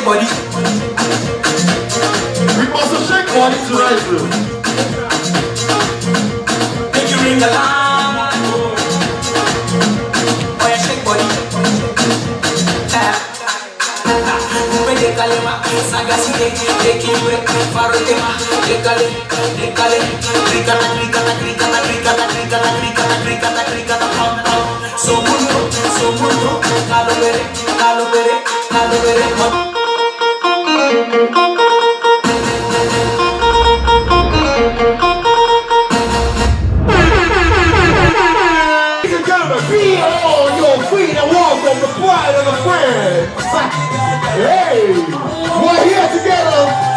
shake body. We must shake body tonight, bro. Make you ring alarm. Oh yeah, shake body. Kalema, sagacité, équilibré, faro tema, décalé, cricata, pam, pam. So mundo, calo veré, Ladies and gentlemen, be on your feet and welcome the pride of the friends. Hey, we're here together.